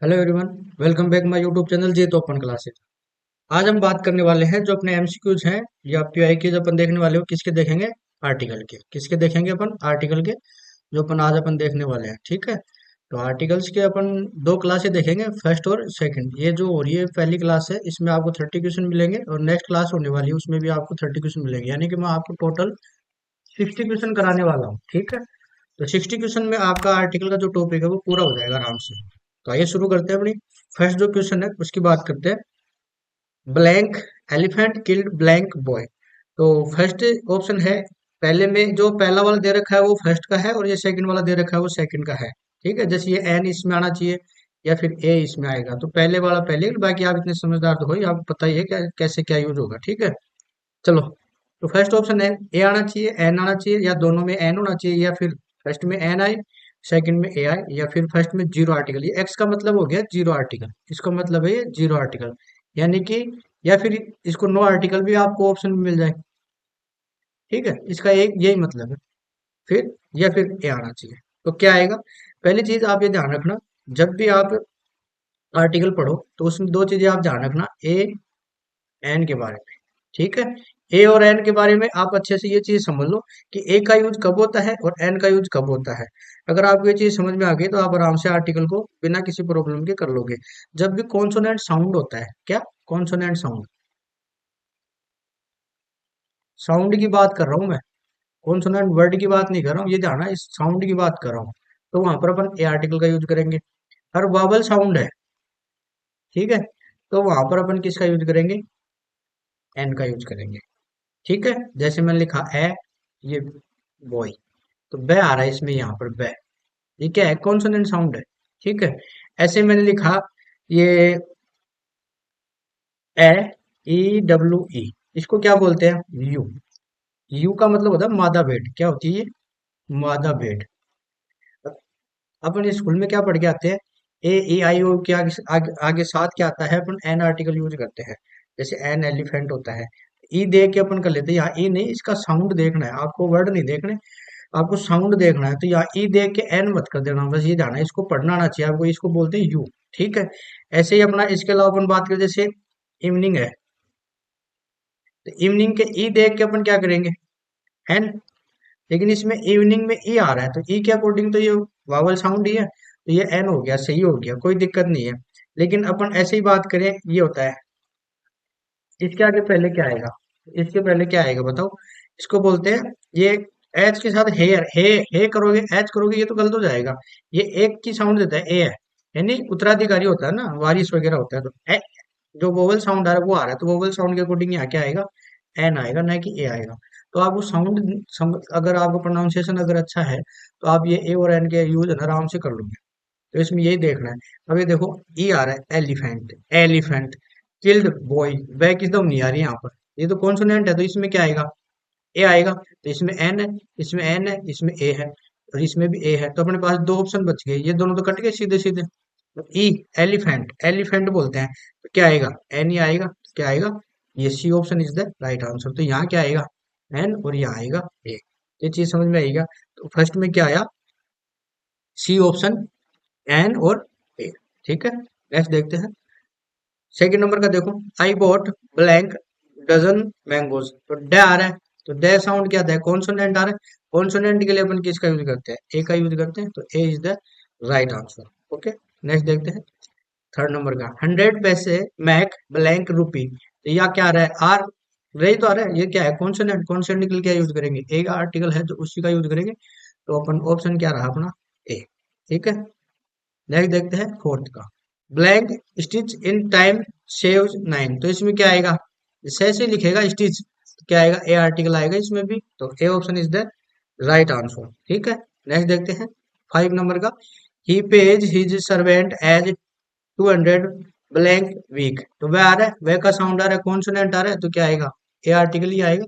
Hello everyone. Welcome back my YouTube channel जी तो open classes. आज हम बात करने वाले हैं जो अपने एमसीक्यूज हैं या पीआई के जो अपन देखने वाले हो किसके देखेंगे। आर्टिकल के किसके देखेंगे अपन आर्टिकल के जो अपन आज अपन देखने वाले हैं। ठीक है। तो आर्टिकल्स के अपन दो क्लासेस देखेंगे, फर्स्ट और सेकंड। ये जो हो रही है पहली क्लास है, इसमें आपको 30 क्वेश्चन मिलेंगे और नेक्स्ट क्लास होने वाली है उसमें भी आपको 30 क्वेश्चन मिलेंगे, यानी कि मैं आपको टोटल 60 क्वेश्चन कराने वाला हूँ। ठीक है। तो 60 क्वेश्चन में आपका आर्टिकल का जो टॉपिक है वो पूरा हो जाएगा आराम से। तो आइए शुरू करते हैं अपनी फर्स्ट जो क्वेश्चन है उसकी बात करते हैं। Blank elephant killed blank boy. तो फर्स्ट ऑप्शन है, पहले में जो पहला वाला दे रखा है वो फर्स्ट का है और ये सेकंड वाला दे रखा है वो सेकंड का है। ठीक है, जैसे ये एन इसमें आना चाहिए या फिर ए इसमें आएगा, तो पहले वाला पहले, बाकी आप इतने समझदार तो हो ही, आपको पता ही है क्या कैसे क्या यूज होगा। ठीक है। चलो, तो फर्स्ट ऑप्शन है ए आना चाहिए, एन आना चाहिए, या दोनों में एन होना चाहिए, या फिर फर्स्ट में एन आए सेकंड में ए आए, या फिर फर्स्ट में जीरो आर्टिकल। ये एक्स का मतलब हो गया जीरो आर्टिकल, इसका मतलब है ये जीरो आर्टिकल, यानी कि या फिर इसको नो आर्टिकल भी आपको ऑप्शन में मिल जाए। ठीक है, इसका एक यही मतलब है। फिर या फिर ए आना चाहिए। तो क्या आएगा? पहली चीज आप ये ध्यान रखना, जब भी आप आर्टिकल पढ़ो तो उसमें दो चीजें आप ध्यान रखना, ए एन के बारे में। ठीक है। ए और एन के बारे में आप अच्छे से ये चीज समझ लो कि ए का यूज कब होता है और एन का यूज कब होता है। अगर आपको ये चीज समझ में आ गई तो आप आराम से आर्टिकल को बिना किसी प्रॉब्लम के कर लोगे। जब भी कॉन्सोनेंट साउंड होता है, क्या कॉन्सोनेंट साउंड, साउंड की बात कर रहा हूं मैं, कॉन्सोनेंट वर्ड की बात नहीं कर रहा हूँ, ये ध्यान है, इस साउंड की बात कर रहा हूँ। तो वहां पर अपन ए आर्टिकल का यूज करेंगे। और वावल साउंड है, ठीक है, तो वहां पर अपन किसका यूज करेंगे? एन का यूज करेंगे। ठीक है, जैसे मैंने लिखा ए, ये बॉय, तो ब आ रहा है इसमें, यहाँ पर ब, ये क्या है? कॉन्सोनेंट साउंड है। ठीक है। ऐसे मैंने लिखा ये ए, ई डब्ल्यू ई, इसको क्या बोलते हैं? यू। यू का मतलब होता है मादा भेड़। क्या होती है ये? मादा भेड़। अपन स्कूल में क्या पढ़ के आते हैं? ए ई आई ओ के आगे साथ क्या आता है? अपन एन आर्टिकल यूज करते हैं। जैसे एन एलिफेंट होता है, ई देख के अपन कर लेते हैं। यहाँ ई नहीं, इसका साउंड देखना है आपको, वर्ड नहीं देखने, आपको साउंड देखना है। तो यहाँ ई देख के एन मत कर देना, बस ये जाना है, इसको पढ़ना आना चाहिए आपको, इसको बोलते हैं यू। ठीक है। ऐसे ही अपना इसके अलावा अपन बात करें, जैसे इवनिंग है, तो इवनिंग के ई देख के अपन क्या करेंगे? एन। लेकिन इसमें इवनिंग में ई आ रहा है तो ई के अकॉर्डिंग तो ये वावल साउंड ही है, तो ये एन हो गया, सही हो गया, कोई दिक्कत नहीं है। लेकिन अपन ऐसे ही बात करें, ये होता है, इसके आगे पहले क्या आएगा? इसके पहले क्या आएगा बताओ? इसको बोलते हैं ये, एच के साथ हेयर, हे करोगे, एच करोगे, ये तो गलत हो जाएगा। ये एक की साउंड देता है, ए है, यानी उत्तराधिकारी होता है ना, वारिस वगैरह होता है, तो ए, जो वोवल साउंड आ रहा है वो आ रहा है, तो वोवल साउंड के अकॉर्डिंग यहाँ क्या आएगा? एन आएगा, ना कि ए आएगा। तो आपको साउंड, अगर आपका प्रोनाउंसिएशन अगर अच्छा है तो आप ये ए और एन के यूज आराम से कर लोगे। तो इसमें यही देखना है। अब ये देखो, ई आ रहा है elephant, elephant killed boy, back एकदम नहीं आ रही यहाँ पर, ये तो कॉन्सोनेंट है, तो इसमें क्या आएगा? ए आएगा। तो इसमें एन है, इसमें एन है, इसमें ए है, और इसमें भी ए है, तो अपने पास दो ऑप्शन बच गए, ये दोनों तो कट गए सीधे सीधे। तो ई, एलिफेंट, एलिफेंट बोलते हैं, तो क्या आएगा? एन ही आएगा। तो क्या आएगा? ये C option is the right answer. तो यहाँ क्या आएगा? एन, और यहाँ आएगा ए। ये चीज समझ में आएगा। तो फर्स्ट में क्या आया? सी ऑप्शन, एन और ए। ठीक है। नेक्स्ट देखते हैं। सेकंड नंबर का देखो, I bought blank dozen mangoes, तो डे आ रहा है, तो डे साउंड क्या था? कॉन्सोनेंट आ रहा है। कॉन्सोनेंट के लिए अपन किसका यूज करते हैं? ए का यूज करते हैं, तो A is the right answer. Okay. Next देखते हैं। थर्ड नंबर का, 100 पैसे मैक ब्लैंक रूपी, तो यह क्या आ रहा है? आर, रही तो आ रहा है, ये क्या है? कॉन्सोनेंट, कॉन्सोनेंट के लिए क्या यूज करेंगे? ए का आर्टिकल है तो उसी का यूज करेंगे। तो अपन ऑप्शन क्या रहा अपना? ए। ठीक है। नेक्स्ट देखते हैं फोर्थ का, blank stitch in time save 9, तो इसमें क्या आएगा? इसे ऐसे ही लिखेगा स्टिच, तो क्या आएगा? ए आर्टिकल आएगा इसमें भी, तो A option is the right answer. ठीक है। नेक्स्ट देखते हैं 5 नंबर का, he pays his servant as 200 blank week, तो वह आ रहा है, वह का साउंड आ रहा है, कॉन्सोनेंट आ रहा है, तो क्या आएगा? ए आर्टिकल ही आएगा।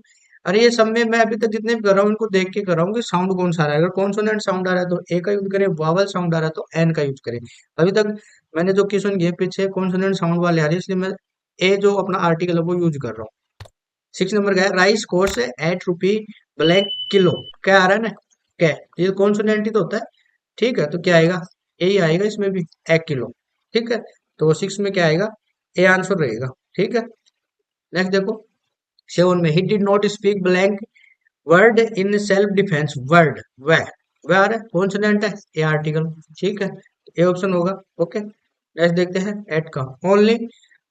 अरे ये सब में मैं अभी तक जितने भी कर रहा हूँ इनको देख के कर रहा हूँ कि साउंड कौन सा आ रहा है। अगर कॉन्सोनेंट साउंड आ रहा है तो ए का यूज करें, वावल साउंड आ रहा है तो एन का यूज करें। अभी तक मैंने जो क्वेश्चन किए पीछे कॉन्सोनेंट साउंड वाले आ रहे हैं, इसलिए मैं ए जो अपना आर्टिकल है वो यूज कर रहा हूँ। 6 नंबर का है, राइस कोर्स 8 रुपी ब्लैक किलो, क्या आ रहा है ना? क्या, ये कॉन्सोनेंट ही तो होता है। ठीक है, तो क्या आएगा? ए ही आएगा इसमें भी, 1 किलो। ठीक है, तो 6 में क्या आएगा, ए आंसर रहेगा। ठीक है, नेक्स्ट देखो 7 में, he did not speak blank word in self defence, word वह आ रहा है, कॉन्सोनेंट है, ए आर्टिकल। ठीक है, ए ऑप्शन होगा। ओके, नेक्स्ट देखते हैं एट का, only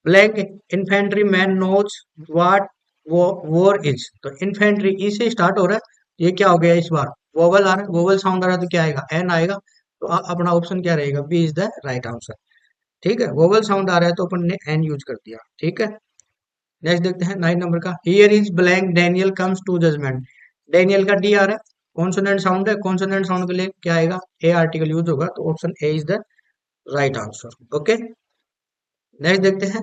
blank infantry man knows what war is, तो इन्फेंट्री ई से स्टार्ट हो रहा है, ये क्या हो गया इस बार, वोवल आ रहा है, वोवल साउंड आ रहा है तो क्या आएगा, एन आएगा। तो अपना ऑप्शन क्या रहेगा, B is the right answer. ठीक है, वोवल साउंड आ रहा है तो अपन ने एन यूज कर दिया। ठीक है, नेक्स्ट देखते हैं 9 नंबर का, here is blank Daniel comes to judgment, Daniel का डी आ रहा है, कॉन्सोनेंट साउंड है, कॉन्सोनेंट साउंड के लिए क्या आएगा, ए आर्टिकल यूज होगा, तो option A is the right answer. Okay, next देखते हैं,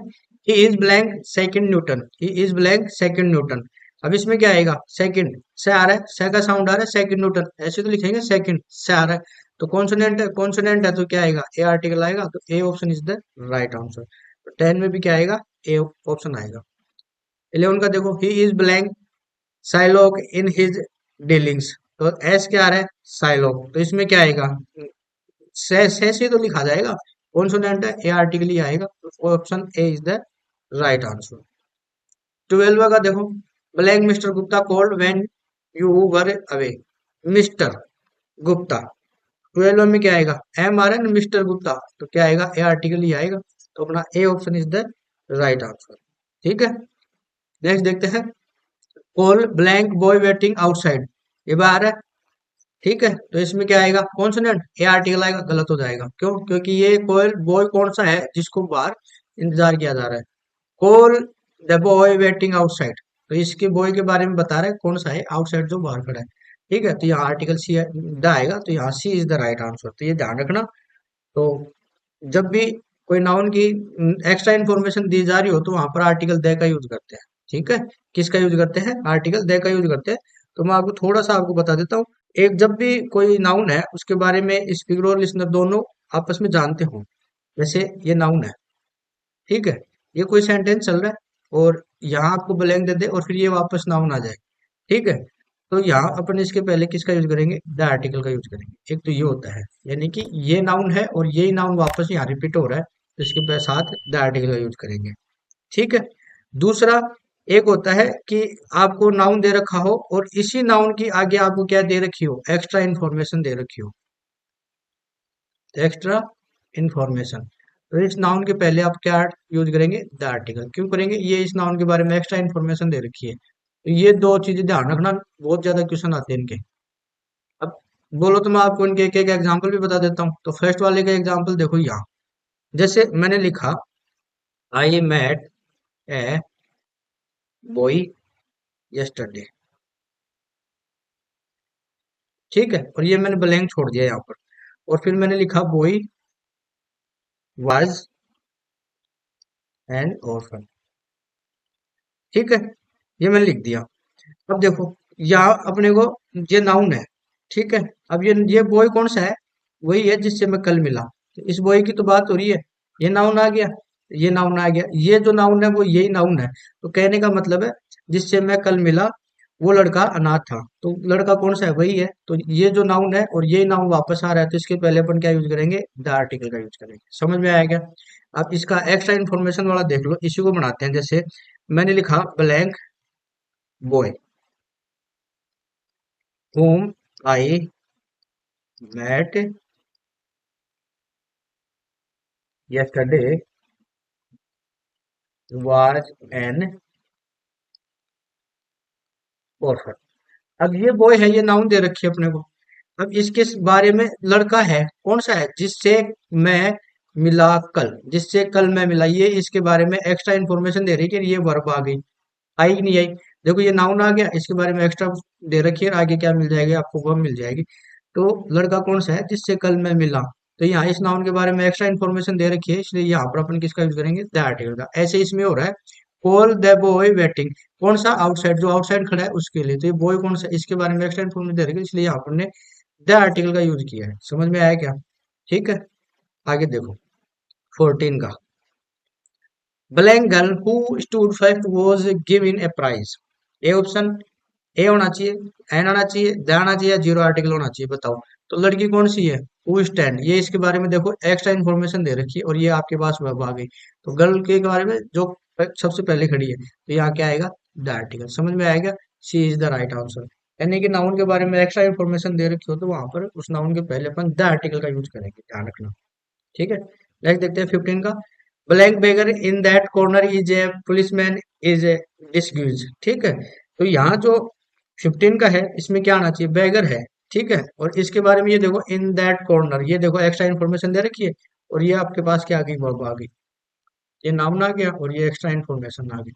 he is blank second Newton, he is blank second Newton. अब इसमें क्या आएगा, सेकंड से आ रहा है, से का साउंड आ रहा है, सेकंड न्यूटन ऐसे तो लिखेंगे, सेकंड से आ रहा है तो कॉन्सोनेंट है, कॉन्सोनेंट है तो क्या आएगा, ए आर्टिकल आएगा, तो A option is the right answer. तो 10 में भी क्या आएगा, ए ऑप्शन आएगा। 11 का देखो, ही इज ब्लैंक साइलॉग इन हिज डीलिंग्स, तो एस क्या आ रहा है, साइलॉग, तो इसमें क्या आएगा, से तो लिखा जाएगा, कॉन्सोनेंट है, ए आर्टिकल ही आएगा, तो option A is the right answer. 12 का देखो, blank mister Gupta called when you were away, mister Gupta, 12 में क्या आएगा, एम आ रहा है ना, मिस्टर गुप्ता, तो क्या आएगा, ए आर्टिकल ही आएगा, तो अपना ए option is the right answer. ठीक है, नेक्स्ट देखते हैं, call blank boy waiting outside, ये बार आ रहा है। ठीक है, तो इसमें क्या आएगा, कॉन्सोनेंट, ए आर्टिकल आएगा, गलत हो जाएगा, क्यों, क्योंकि ये कोयल बॉय कौन सा है जिसको बाहर इंतजार किया जा रहा है, call the boy waiting outside, तो इसके बॉय के बारे में बता रहा है, कौन सा है, आउटसाइड जो बाहर खड़ा है। ठीक है, तो यहाँ आर्टिकल सी द आएगा, तो यहाँ सी इज द राइट आंसर, तो ये ध्यान रखना। तो जब भी कोई नाउन की एक्स्ट्रा इन्फॉर्मेशन दी जा रही हो तो वहां पर आर्टिकल दे का यूज करते हैं। ठीक है, किसका यूज करते हैं, आर्टिकल दे का यूज करते हैं। तो मैं आपको थोड़ा सा आपको बता देता हूँ, एक जब भी कोई नाउन है उसके बारे में स्पीकर और लिसनर दोनों आपस में जानते हो, जैसे ये नाउन है, ठीक है, ये कोई सेंटेंस चल रहा है और यहाँ आपको ब्लैंक दे दे और फिर ये वापस नाउन आ जाए, ठीक है, तो यहाँ अपन इसके पहले किसका यूज करेंगे, द आर्टिकल का यूज करेंगे। एक तो ये होता है, यानी कि ये नाउन है और यही नाउन वापस यहाँ रिपीट हो रहा है, तो इसके साथ द आर्टिकल का यूज करेंगे। ठीक है, दूसरा एक होता है कि आपको नाउन दे रखा हो और इसी नाउन की आगे आपको क्या दे रखी हो, एक्स्ट्रा इन्फॉर्मेशन दे रखी हो, एक्स्ट्रा इन्फॉर्मेशन, तो इस नाउन के पहले आप क्या यूज करेंगे, द आर्टिकल, क्यों करेंगे, ये इस नाउन के बारे में एक्स्ट्रा इन्फॉर्मेशन दे रखी है, तो ये दो चीजें ध्यान रखना, बहुत ज्यादा क्वेश्चन आते हैं इनके। अब बोलो तो मैं आपको इनके एक एक एग्जाम्पल भी बता देता हूँ, तो फर्स्ट वाले का एग्जाम्पल देखो यहाँ, जैसे मैंने लिखा, I met a boy yesterday, ठीक है, और ये मैंने ब्लैंक छोड़ दिया यहाँ पर, और फिर मैंने लिखा बॉय वाज एन ऑर्फन, ठीक है, ये मैंने लिख दिया। अब देखो यहाँ अपने को ये नाउन है, ठीक है, अब ये बॉय कौन सा है, वही है जिससे मैं कल मिला, तो इस बॉय की तो बात हो रही है, ये नाउन आ गया, ये नाउन आ गया, ये जो नाउन है वो यही नाउन है, तो कहने का मतलब है जिससे मैं कल मिला वो लड़का अनाथ था, तो लड़का कौन सा है, वही है, तो ये जो नाउन है और ये नाउन वापस आ रहा है, तो इसके पहले अपन क्या यूज करेंगे, द आर्टिकल का यूज करेंगे। समझ में आया क्या, अब इसका एक्स्ट्रा इन्फॉर्मेशन वाला देख लो, इसी को बनाते हैं, जैसे मैंने लिखा blank boy whom I met yesterday was an orphan। अब ये बॉय है, ये नाउन दे रखी है अपने को, अब इसके बारे में लड़का है, कौन सा है, जिससे मैं मिला कल, जिससे कल मैं मिला, ये इसके बारे में एक्स्ट्रा इन्फॉर्मेशन दे रही है कि ये वर्ब आ गई, आई कि नहीं आई, देखो ये नाउन आ गया, इसके बारे में एक्स्ट्रा दे रखी है, और आगे क्या मिल जाएगी आपको, वर्ब मिल जाएगी। तो लड़का कौन सा है, जिससे कल मैं मिला, तो यहाँ इस नाउन के बारे में एक्स्ट्रा इन्फॉर्मेशन दे रखी है, इसलिए यहाँ पर अपन किसका यूज करेंगे, द आर्टिकल का। ऐसे इसमें हो रहा है, कॉल द बॉय वेटिंग, कौन सा, आउटसाइड, जो आउटसाइड खड़ा है उसके लिए, तो ये बॉय कौन सा, इसके बारे में एक्स्ट्रा इन्फॉर्मेशन दे रखी है, इसलिए यहाँ पर ने द आर्टिकल का यूज किया है। समझ में आया क्या, ठीक है, आगे देखो 14 का, blank girl who stood first was given a prize, A option A होना चाहिए, एन आना चाहिए, द आना चाहिए, या जीरो आर्टिकल होना चाहिए, बताओ। तो लड़की कौन सी है? Who stand. ये इसके बारे में देखो एक्स्ट्रा इन्फॉर्मेशन दे रखी है, और ये आपके पास वेब आ गई। तो गर्ल के बारे में जो सबसे पहले खड़ी है, तो यहाँ क्या आएगा? The article. समझ में आएगा? C is the right answer. यानी कि नाउन के बारे में एक्स्ट्रा इन्फॉर्मेशन दे रखी हो, तो वहां पर उस नाउन के पहले अपन द आर्टिकल का यूज करेंगे, ध्यान रखना। ठीक है। नेक्स्ट देखते हैं 15 का। Black beggar in that corner is a policeman is a disguise. ठीक है। तो यहाँ जो 15 का है, इसमें क्या आना चाहिए? बेगर है। ठीक है। और इसके बारे में ये देखो, इन दैट कॉर्नर, ये देखो एक्स्ट्रा इन्फॉर्मेशन दे रखी है, और ये आपके पास क्या आ गई? वर्ब आ गई। ये नाउन आ गया, और ये एक्स्ट्रा इन्फॉर्मेशन आ गई।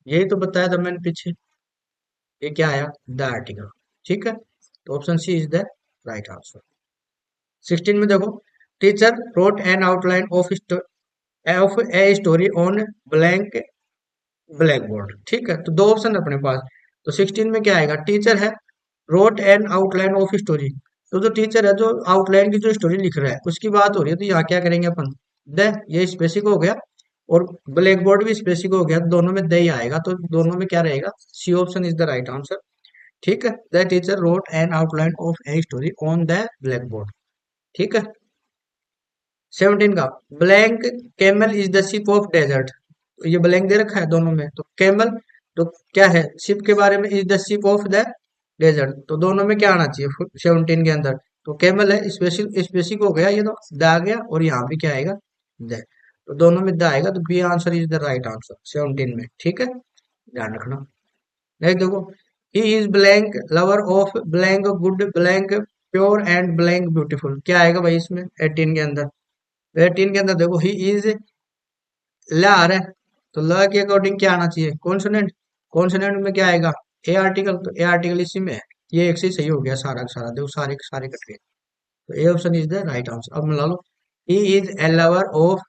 यही तो बताया था मैंने पीछे। ये क्या आया? The article. ठीक है। तो option C is the right answer. 16 में देखो, teacher wrote an outline of a story on blank black board. ठीक है। तो दो ऑप्शन है अपने पास। तो 16 में क्या आएगा? टीचर है, road an outline of story. तो जो टीचर है, जो आउटलाइन की जो स्टोरी लिख रहा है, उसकी बात हो रही है, तो यहाँ क्या करेंगे अपन? द। ये स्पेसिफिक हो गया, और ब्लैक बोर्ड भी स्पेसिफिक हो गया, दोनों में द ही आएगा, तो दोनों में क्या रहेगा? C option is the right answer. ठीक है। The teacher wrote an outline of a story on the black board. ठीक है। 17 का, blank camel is the ship of desert. तो ये ब्लैंक दे रखा है दोनों में, तो कैमल, तो क्या है? शिप के बारे में, is the ship of the desert, तो दोनों में क्या आना चाहिए 17 के अंदर? तो कैमल है, स्पेसिफिक स्पेसिफिक हो गया, ये तो द आ गया, और यहाँ भी क्या आएगा? द। तो दोनों में द आएगा, तो B answer is the right answer 17 में। ठीक है। ध्यान रखना। नेक्स्ट देखो, he is blank lover of blank good blank pure and blank beautiful. क्या आएगा भाई इसमें 18 के अंदर? 18 के अंदर देखो, ही इज ल आ रहा है, तो ल के अकॉर्डिंग क्या आना चाहिए? कॉन्सोनेंट। कॉन्सोनेंट में क्या आएगा? A article. तो ए आर्टिकल इसी में है। ये एक से ही सही हो गया सारा का सारा, देखो सारे के सारे कट गए। तो A option is the right answer. अब मिला लो, he is a lover of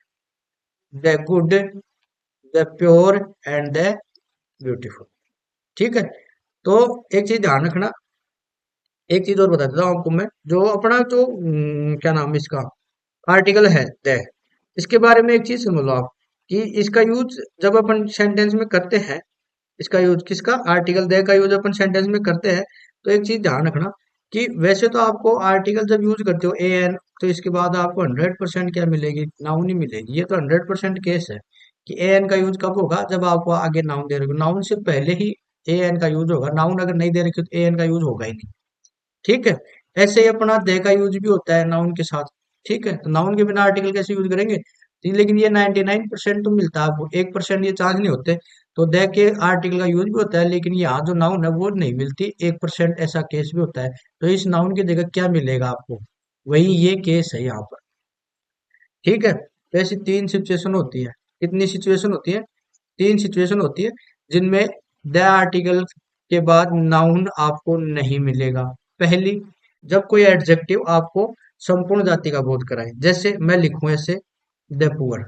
the good the pure and the beautiful. ठीक है। तो एक चीज ध्यान रखना, एक चीज और बता देता हूँ आपको मैं, जो अपना जो क्या नाम है इसका, आर्टिकल है द, इसके बारे में एक चीज समझ लो आप, कि इसका यूज जब अपन सेंटेंस में करते हैं, इसका यूज किसका? आर्टिकल दे का यूज अपन सेंटेंस में करते हैं। तो एक चीज ध्यान रखना, कि वैसे तो आपको आर्टिकल जब यूज करते हो ए एन, तो इसके बाद आपको 100% क्या मिलेगी? नाउन ही मिलेगी। ये तो 100% केस है, कि ए एन का यूज कब होगा? जब आपको आगे नाउन दे रखे हो, नाउन से पहले ही ए एन का यूज होगा। नाउन अगर नहीं दे रखे तो ए एन का यूज होगा ही नहीं। ठीक है। ऐसे ही अपना दे का यूज भी होता है नाउन के साथ। ठीक है। तो नाउन के बिना आर्टिकल कैसे यूज करेंगे? लेकिन ये 99% तो मिलता है आपको, 1% ये चांस नहीं होते। तो दे के आर्टिकल का यूज भी होता है, लेकिन यहाँ जो नाउन है वो नहीं मिलती, 1% ऐसा केस भी होता है। तो इस नाउन की जगह क्या मिलेगा आपको? वही ये केस है यहाँ पर। ठीक है। तो ऐसी तीन सिचुएशन होती है। कितनी सिचुएशन होती है? तीन सिचुएशन होती है, जिनमें द आर्टिकल के बाद नाउन आपको नहीं मिलेगा। पहली, जब कोई एडजेक्टिव आपको संपूर्ण जाति का बोध कराए, जैसे मैं लिखूं ऐसे, द पुअर।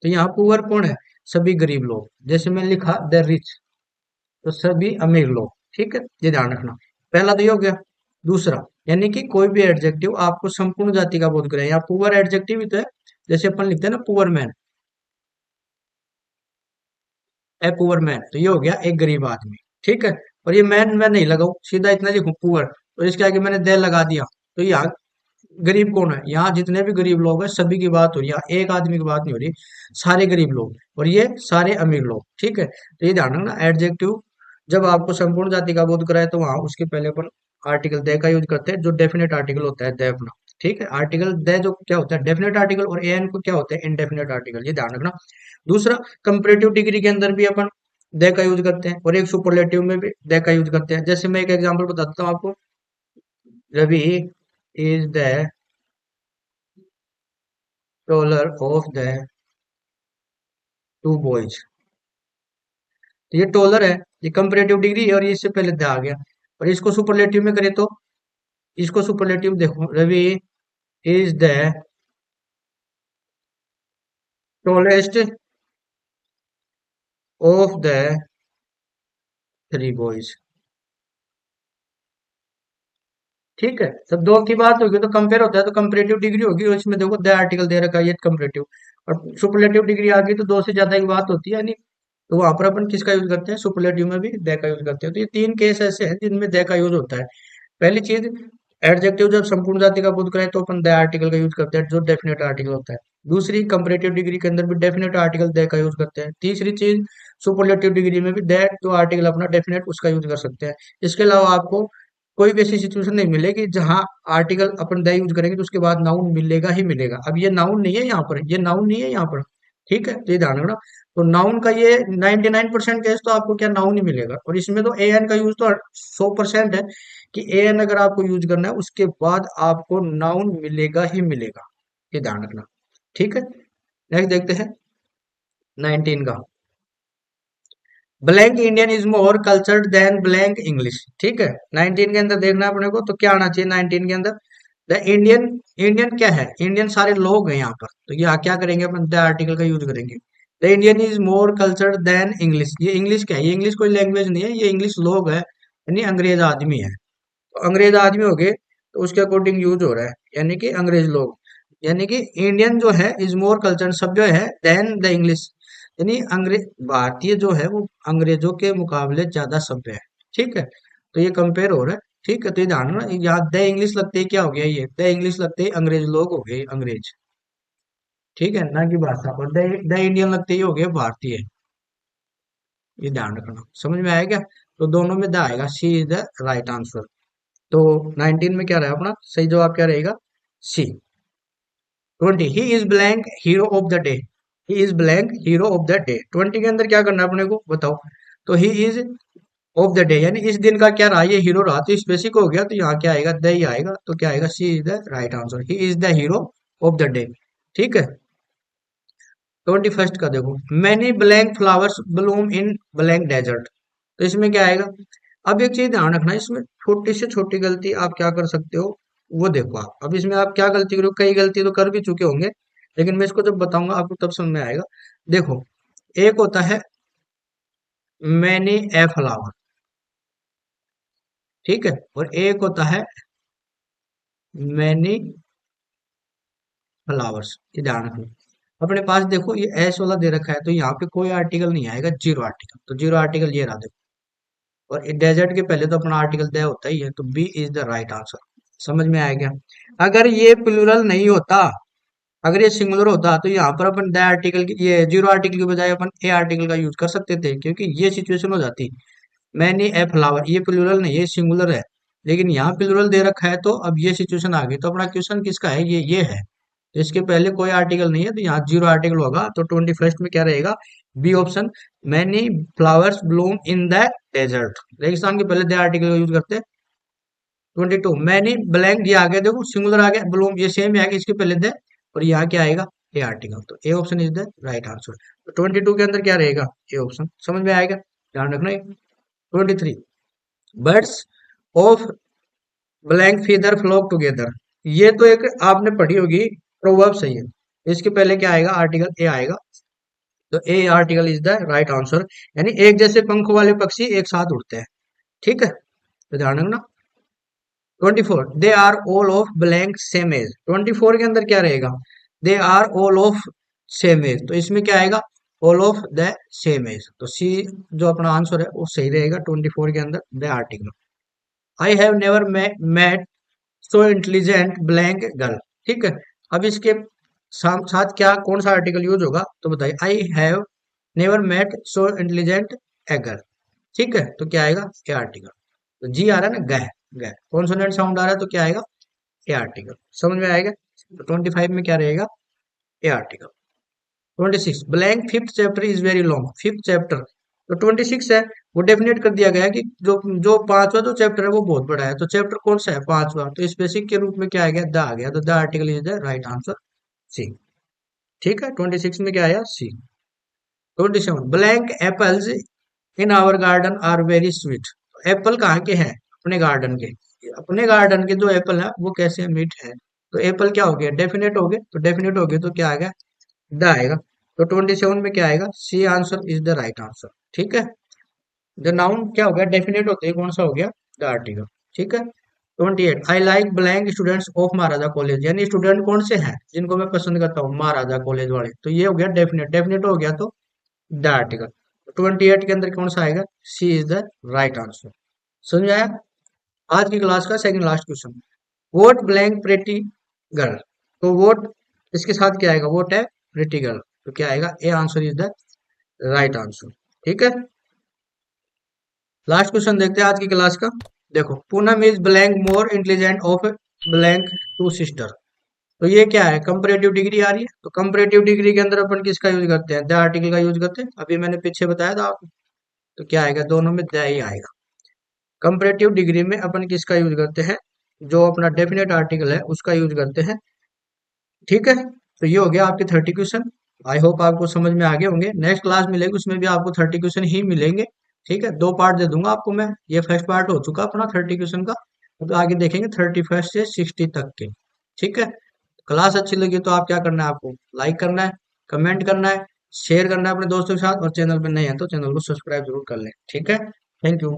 तो यहाँ पुअर कौन है? सभी गरीब लोग। जैसे मैं लिखा द रिच, तो सभी अमीर लोग। ठीक है। ये ध्यान रखना। पहला तो ये हो गया। दूसरा, यानी कि कोई भी एडजेक्टिव आपको संपूर्ण जाति का बोध कराए, यहाँ पुअर एडजेक्टिव ही तो है। जैसे अपन लिखते हैं ना poor man, a poor man, तो ये हो गया एक गरीब आदमी। ठीक है। और ये मैन मैं नहीं लगाऊ, सीधा इतना लिखूं पुअर, और इसके आगे मैंने दे लगा दिया, तो यहाँ गरीब कौन है? यहाँ जितने भी गरीब लोग हैं सभी की बात हो रही है, यहाँ एक आदमी की बात नहीं हो रही। सारे गरीब लोग, और ये सारे अमीर लोग। ठीक है। तो ये ध्यान रखना, एडजेक्टिव जब आपको संपूर्ण जाति का बोध कराए, तो वहां उसके पहले अपन आर्टिकल दे का यूज करते हैं, जो डेफिनेट आर्टिकल होता है दे अपना। ठीक है। आर्टिकल दे जो क्या होता है? डेफिनेट आर्टिकल, और एन को क्या होता है? Indefinite article. ये ध्यान रखना। दूसरा, कंपैरेटिव डिग्री के अंदर भी अपन दे का यूज करते हैं, और एक सुपरलेटिव में भी दे का यूज करते हैं। जैसे मैं एक एग्जांपल बताता हूँ आपको, Ravi is the taller of the two boys. तो ये टॉलर है, ये कंपैरेटिव डिग्री है, और ये इससे पहले द आ गया। और इसको सुपरलेटिव में करें, तो इसको सुपरलेटिव देखो, Ravi is the tallest of the three boys. ठीक है। सब दो की बात होगी तो कंपेयर होता है, तो कंपैरेटिव डिग्री होगी, और इसमें देखो द आर्टिकल दे रखा है, ये कंपैरेटिव। और सुपरलेटिव डिग्री आ गई तो दो से ज्यादा की बात होती है, यानी तो वहां पर अपन किसका यूज करते हैं, सुपरलेटिव में भी दे का यूज करते हैं। तो ये तीन केस ऐसे हैं जिनमें दे का यूज होता है। पहली चीज, एडजेक्टिव जब संपूर्ण जाति का बोध कराए तो अपन द आर्टिकल का यूज करते हैं, जो डेफिनेट आर्टिकल होता है। दूसरी, कंपैरेटिव डिग्री के अंदर भी डेफिनेट आर्टिकल दे का यूज करते हैं। तीसरी चीज, सुपरलेटिव डिग्री में भी दैट जो आर्टिकल अपना डेफिनेट उसका यूज कर सकते हैं। इसके अलावा आपको कोई भी ऐसी सिचुएशन नहीं मिलेगी जहां आर्टिकल अपन द यूज करेंगे तो उसके बाद नाउन मिलेगा ही मिलेगा। अब ये नाउन नहीं है यहाँ पर, ये नाउन नहीं है यहाँ पर, ठीक है, तो ये ध्यान रखना। तो नाउन का ये 99% केस तो आपको क्या नाउन ही मिलेगा, और इसमें तो ए एन का यूज तो 100% है कि ए एन अगर आपको यूज करना है उसके बाद आपको नाउन मिलेगा ही मिलेगा, ये ध्यान रखना, ठीक है। नेक्स्ट देखते हैं 19 का, blank Indian is more cultured than blank English, ठीक है। 19 के अंदर देखना है अपने को, तो क्या आना चाहिए 19 के अंदर, द इंडियन, इंडियन क्या है, इंडियन सारे लोग हैं यहाँ पर, तो यहाँ क्या करेंगे अपन, द आर्टिकल का यूज करेंगे। The Indian is more cultured than English, ये इंग्लिश क्या है, ये इंग्लिश कोई लैंग्वेज नहीं है, ये इंग्लिश लोग है, यानी अंग्रेज आदमी है। तो अंग्रेज आदमी हो गए तो उसके अकॉर्डिंग यूज हो रहा है, यानी कि अंग्रेज लोग, यानी कि इंडियन जो है इज मोर कल्चर सब जो है देन द इंग्लिश, यानी अंग्रेज भारतीय जो है वो अंग्रेजों के मुकाबले ज्यादा सभ्य है, ठीक है। तो ये कंपेयर हो रहा है, ठीक है। तो ये ध्यान रखना, यहाँ द इंग्लिश लगते ही क्या हो गया, ये द इंग्लिश लगते ही अंग्रेज लोग हो गए अंग्रेज, ठीक है, ना कि भाषा। और द इंडियन लगते ही हो गए भारतीय, ये ध्यान रखना, समझ में आया क्या। तो दोनों में द आएगा, C is the right answer. तो 19 में क्या रहा अपना सही जवाब, क्या रहेगा, सी। 20, ही is blank hero of the day, he is blank hero of the day. 20 के अंदर क्या करना है अपने को बताओ, तो he is of the day, यानी इस दिन का क्या रहा, ये हीरो रहा, तो स्पेसिफिक हो गया, तो यहाँ क्या आएगा, द ही आएगा, तो क्या आएगा, C is the right answer, he is the hero of the day, ठीक है। 21 का देखो, many blank flowers bloom in blank desert, तो इसमें क्या आएगा। अब एक चीज ध्यान रखना, इसमें छोटी से छोटी गलती आप क्या कर सकते हो, वो देखो आप। अब इसमें आप क्या गलती करो, कई गलती तो कर भी चुके होंगे, लेकिन मैं इसको जब बताऊंगा आपको तब समझ में आएगा। देखो, एक होता है मैनी ए फ्लावर, ठीक है, और एक होता है मैनी फ्लावर्स, ये ध्यान रखना। अपने पास देखो ये एस वाला दे रखा है, तो यहाँ पे कोई आर्टिकल नहीं आएगा, जीरो आर्टिकल, तो जीरो आर्टिकल ये रहा देखो। और डेजर्ट के पहले तो अपना आर्टिकल दे होता ही है, तो B is the right answer, समझ में आया क्या। अगर ये प्लूरल नहीं होता, अगर ये सिंगुलर होता, तो यहाँ पर अपन द आर्टिकल ये जीरो आर्टिकल के बजाय अपन ए आर्टिकल का यूज कर सकते थे, क्योंकि ये सिचुएशन हो जाती। मैनी ए फ्लावर, ये प्लूरल नहीं है, सिंगुलर है, लेकिन यहाँ प्लूरल दे रखा है, तो अब ये सिचुएशन आ गई, तो अपना क्वेश्चन किसका है, ये है। तो इसके पहले कोई आर्टिकल नहीं है, तो यहाँ जीरो आर्टिकल होगा, तो 21 में क्या रहेगा, B option, many flowers bloom in the desert, रेगिस्तान के पहले द आर्टिकल का यूज करते हैं। 22, मैनी ब्लैंक, ये आ गया देखो सिंगुलर आ गया, ब्लूम ये सेम है, इसके पहले दे, और यहाँ क्या आएगा, ए आर्टिकल, तो A option is the right answer. तो 22 के अंदर क्या रहेगा, ए ऑप्शन, समझ में आएगा, ध्यान रखना। 23, birds of blank feather flock together, ये तो एक आपने पढ़ी होगी, प्रोवर्ब सही है। इसके पहले क्या आएगा, आर्टिकल ए आएगा, तो A article is the right answer, यानी एक जैसे पंखों वाले पक्षी एक साथ उड़ते हैं, ठीक है, तो ध्यान रखना। 24, they are all of blank same age, 24 के अंदर क्या रहेगा, they are all of same age, तो इसमें क्या आएगा, all of the same age, तो सी जो अपना आंसर है वो सही रहेगा 24 के अंदर, the article. I have never met so intelligent blank girl, ठीक है। अब इसके साथ क्या कौन सा आर्टिकल यूज होगा, तो बताइए, I have never met so intelligent a girl, ठीक है, तो क्या आएगा, ए आर्टिकल। तो जी आ रहा है ना, गह, गह कॉन्सोनेंट साउंड आ रहा है, तो क्या आएगा, ए आर्टिकल, समझ में आएगा। तो 25 में क्या रहेगा, A article. 26, blank fifth chapter is very long, fifth chapter, तो 26 है, वो डेफिनेट कर दिया गया है कि जो जो पांचवा जो चैप्टर है वो बहुत बड़ा है, तो चैप्टर कौन सा है, पांचवा, तो स्पेसिफिक के रूप में क्या आ गया, द आ गया, तो the article is the right answer, C, ठीक है। 26 में क्या आया, C. 27, blank apples in our garden are very sweet, apple कहाँ के हैं, अपने गार्डन के, अपने गार्डन के जो एप्पल है वो कैसे मीठ है, तो एप्पल क्या हो गया, डेफिनेट हो गए, तो डेफिनेट हो गए तो क्या आ गया, द आएगा। तो 27 में क्या आएगा, C answer is the right answer, ठीक है। द नाउन क्या हो गया, डेफिनेट होते हैं, कौन सा हो गया, द आर्टिकल, ठीक है। 28, I like blank students of Maharaja college, यानी स्टूडेंट कौन से हैं जिनको मैं पसंद करता हूँ, महाराजा कॉलेज वाले, तो ये हो गया डेफिनेट, डेफिनेट हो गया तो द आर्टिकल। 28 के अंदर कौन सा आएगा? C is the right answer. समझ आया? आज की क्लास का second last question, vote blank pretty girl. तो वोट इसके साथ क्या आएगा? वोट है प्रेटी गर्ल, तो क्या आएगा? A answer is the right answer. ठीक है, लास्ट क्वेश्चन देखते हैं आज की क्लास का। देखो, Poonam is blank more intelligent of blank two sister. तो ये क्या है? कंपैरेटिव डिग्री आ रही है। तो कंपैरेटिव डिग्री के अंदर अपन किसका यूज करते हैं? द आर्टिकल का यूज करते हैं। अभी मैंने पीछे बताया था आपको। तो क्या आएगा? दोनों में द ही आएगा। कंपैरेटिव डिग्री में अपन किसका यूज करते हैं? जो अपना डेफिनेट आर्टिकल है उसका यूज करते हैं। ठीक है, तो ये हो गया आपके 30 क्वेश्चन। आई होप आपको समझ में आ गए होंगे। नेक्स्ट क्लास मिलेगी, उसमें भी आपको 30 क्वेश्चन ही मिलेंगे। ठीक है, 2 पार्ट दे दूंगा आपको मैं। ये फर्स्ट पार्ट हो चुका अपना 30 क्वेश्चन का। तो आगे देखेंगे 31 से 60 तक के। ठीक है, क्लास अच्छी लगी तो आप क्या करना है? आपको लाइक करना है, कमेंट करना है, शेयर करना है अपने दोस्तों के साथ, और चैनल पे नए हैं तो चैनल को सब्सक्राइब जरूर कर लें। ठीक है, थैंक यू।